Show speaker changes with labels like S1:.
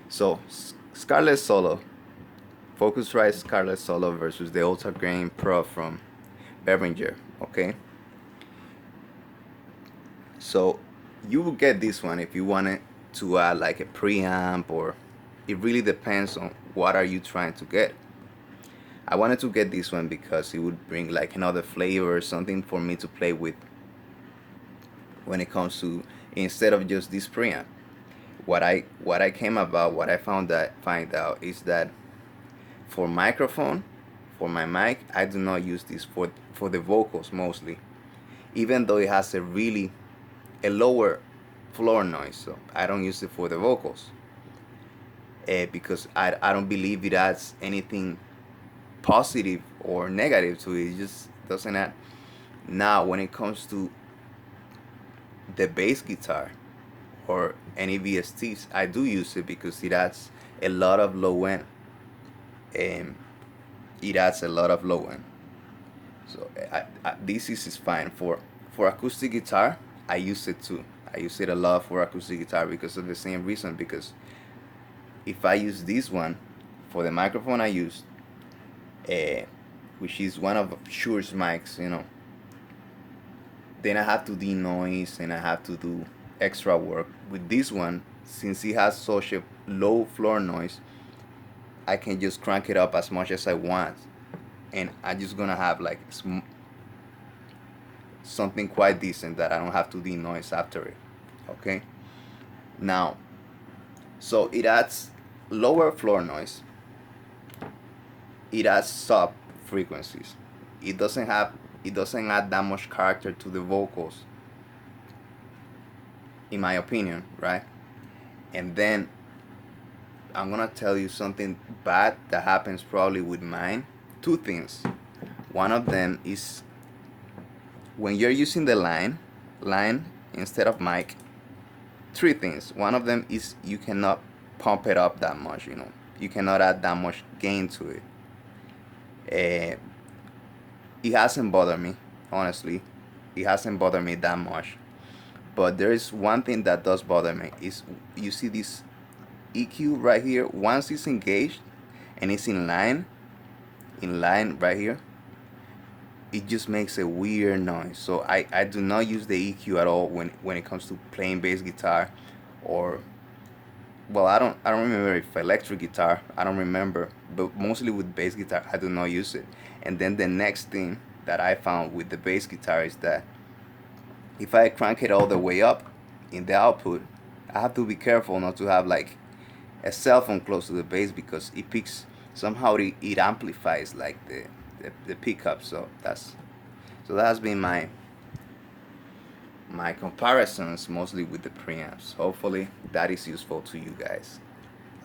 S1: So Scarlett Solo, Focusrite Scarlett Solo versus the Ultragain Pro from Behringer. Okay, so you will get this one if you wanted to add like a preamp, or it really depends on what are you trying to get. I wanted to get this one because it would bring like another flavor, something for me to play with when it comes to, instead of just this preamp. What I came about, what I find out is that for microphone, for my mic, I do not use this for the vocals mostly, even though it has a lower floor noise. So I don't use it for the vocals, because I don't believe it adds anything positive or negative to it. It just doesn't add. Now when it comes to the bass guitar or any VSTs, I do use it because it adds a lot of low end. Um, it adds a lot of low end. So this is fine for acoustic guitar. I use it too. I use it a lot for acoustic guitar because of the same reason. Because if I use this one for the microphone I use, which is one of Shure's mics, then I have to denoise and I have to do extra work. With this one, since it has such a low floor noise, I can just crank it up as much as I want, and I'm just gonna have like something quite decent that I don't have to denoise after it. Okay. Now, so it adds lower floor noise. It adds sub frequencies. It doesn't have. It doesn't add that much character to the vocals, in my opinion, right? And then I'm gonna tell you something bad that happens probably with mine. Two things. One of them is when you're using the line instead of mic. Three things. One of them is you cannot pump it up that much. You cannot add that much gain to it. It hasn't bothered me, honestly. It hasn't bothered me that much. But there is one thing that does bother me. Is you see this EQ right here? Once it's engaged and it's in line right here, it just makes a weird noise. So I do not use the EQ at all when it comes to playing bass guitar, or, well, I don't remember if electric guitar, I don't remember, but mostly with bass guitar I do not use it. And then the next thing that I found with the bass guitar is that if I crank it all the way up in the output, I have to be careful not to have like a cell phone close to the bass, because it picks, somehow it amplifies like the pickup. So that has been my comparisons, mostly with the preamps. Hopefully that is useful to you guys.